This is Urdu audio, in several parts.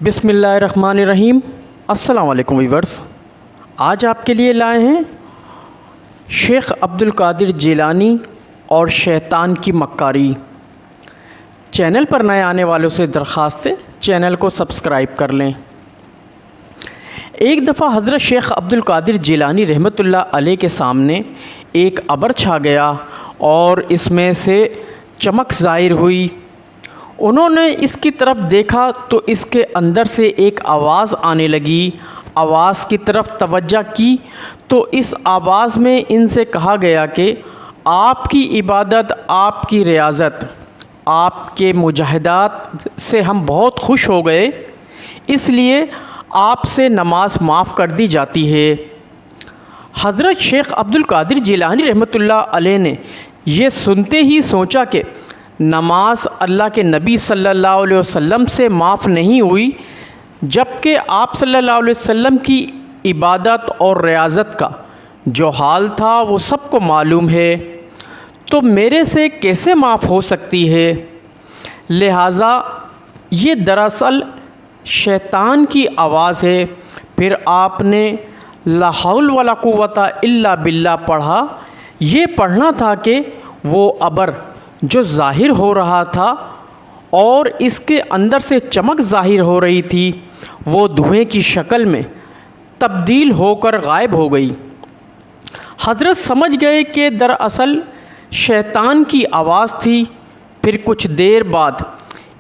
بسم اللہ الرحمن الرحیم۔ السلام علیکم ویورز، آج آپ کے لیے لائے ہیں شیخ عبد القادر جیلانی اور شیطان کی مکاری۔ چینل پر نئے آنے والوں سے درخواست ہے چینل کو سبسکرائب کر لیں۔ ایک دفعہ حضرت شیخ عبد القادر جیلانی رحمۃ اللہ علیہ کے سامنے ایک ابر چھا گیا اور اس میں سے چمک ظاہر ہوئی۔ انہوں نے اس کی طرف دیکھا تو اس کے اندر سے ایک آواز آنے لگی۔ آواز کی طرف توجہ کی تو اس آواز میں ان سے کہا گیا کہ آپ کی عبادت، آپ کی ریاضت، آپ کے مجاہدات سے ہم بہت خوش ہو گئے، اس لیے آپ سے نماز معاف کر دی جاتی ہے۔ حضرت شیخ عبد القادر جیلانی رحمۃ اللہ علیہ نے یہ سنتے ہی سوچا کہ نماز اللہ کے نبی صلی اللہ علیہ وسلم سے معاف نہیں ہوئی، جبکہ آپ صلی اللہ علیہ وسلم کی عبادت اور ریاضت کا جو حال تھا وہ سب کو معلوم ہے، تو میرے سے کیسے معاف ہو سکتی ہے؟ لہٰذا یہ دراصل شیطان کی آواز ہے۔ پھر آپ نے لا حول ولا قوت الا باللہ پڑھا۔ یہ پڑھنا تھا کہ وہ ابر جو ظاہر ہو رہا تھا اور اس کے اندر سے چمک ظاہر ہو رہی تھی، وہ دھوئیں کی شکل میں تبدیل ہو کر غائب ہو گئی۔ حضرت سمجھ گئے کہ دراصل شیطان کی آواز تھی۔ پھر کچھ دیر بعد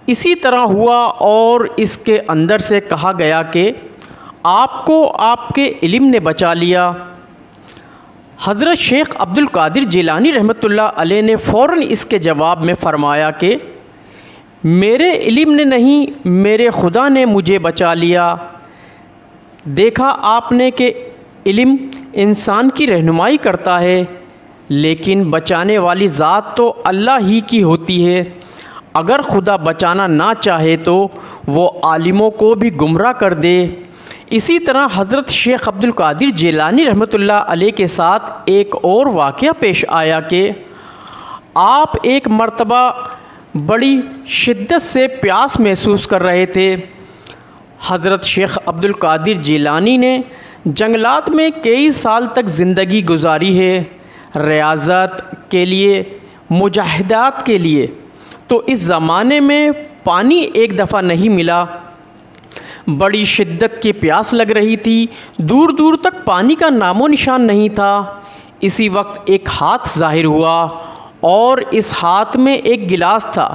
اسی طرح ہوا اور اس کے اندر سے کہا گیا کہ آپ کو آپ کے علم نے بچا لیا۔ حضرت شیخ عبد القادر جیلانی رحمۃ اللہ علیہ نے فوراً اس کے جواب میں فرمایا کہ میرے علم نے نہیں، میرے خدا نے مجھے بچا لیا۔ دیکھا آپ نے کہ علم انسان کی رہنمائی کرتا ہے، لیکن بچانے والی ذات تو اللہ ہی کی ہوتی ہے۔ اگر خدا بچانا نہ چاہے تو وہ عالموں کو بھی گمراہ کر دے۔ اسی طرح حضرت شیخ عبد القادر جیلانی رحمۃ اللہ علیہ کے ساتھ ایک اور واقعہ پیش آیا کہ آپ ایک مرتبہ بڑی شدت سے پیاس محسوس کر رہے تھے۔ حضرت شیخ عبد القادر جیلانی نے جنگلات میں کئی سال تک زندگی گزاری ہے، ریاضت کے لیے، مجاہدات کے لیے، تو اس زمانے میں پانی ایک دفعہ نہیں ملا۔ بڑی شدت کی پیاس لگ رہی تھی، دور دور تک پانی کا نام و نشان نہیں تھا۔ اسی وقت ایک ہاتھ ظاہر ہوا اور اس ہاتھ میں ایک گلاس تھا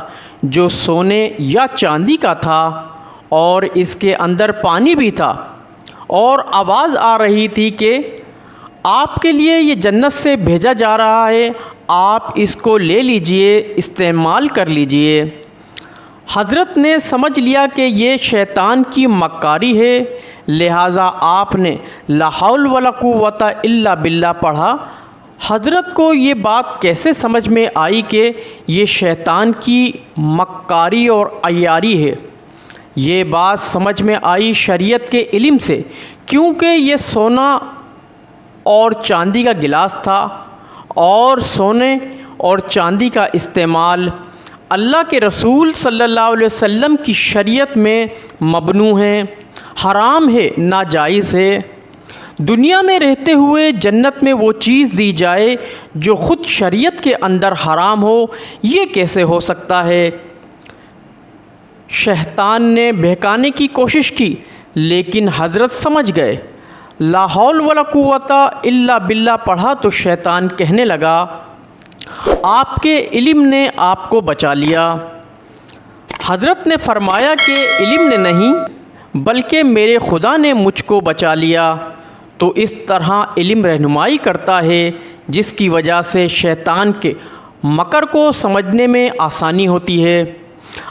جو سونے یا چاندی کا تھا اور اس کے اندر پانی بھی تھا، اور آواز آ رہی تھی کہ آپ کے لیے یہ جنت سے بھیجا جا رہا ہے، آپ اس کو لے لیجئے، استعمال کر لیجئے۔ حضرت نے سمجھ لیا کہ یہ شیطان کی مکاری ہے، لہٰذا آپ نے لا حول ولا قوت الا باللہ پڑھا۔ حضرت کو یہ بات کیسے سمجھ میں آئی کہ یہ شیطان کی مکاری اور عیاری ہے؟ یہ بات سمجھ میں آئی شریعت کے علم سے، کیونکہ یہ سونا اور چاندی کا گلاس تھا، اور سونے اور چاندی کا استعمال اللہ کے رسول صلی اللہ علیہ وسلم کی شریعت میں ممنوع ہے، حرام ہے، ناجائز ہے۔ دنیا میں رہتے ہوئے جنت میں وہ چیز دی جائے جو خود شریعت کے اندر حرام ہو، یہ کیسے ہو سکتا ہے؟ شیطان نے بہکانے کی کوشش کی، لیکن حضرت سمجھ گئے۔ لا حول ولا قوت الا باللہ پڑھا تو شیطان کہنے لگا آپ کے علم نے آپ کو بچا لیا۔ حضرت نے فرمایا کہ علم نے نہیں بلکہ میرے خدا نے مجھ کو بچا لیا۔ تو اس طرح علم رہنمائی کرتا ہے، جس کی وجہ سے شیطان کے مکر کو سمجھنے میں آسانی ہوتی ہے۔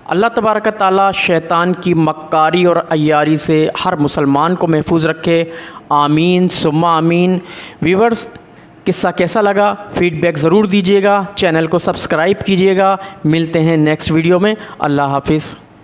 اللہ تبارک تعالیٰ شیطان کی مکاری اور عیاری سے ہر مسلمان کو محفوظ رکھے، آمین ثم آمین۔ ویورز، قصہ کیسا لگا فیڈ بیک ضرور دیجیے گا، چینل کو سبسکرائب کیجیے گا۔ ملتے ہیں نیکسٹ ویڈیو میں۔ اللہ حافظ۔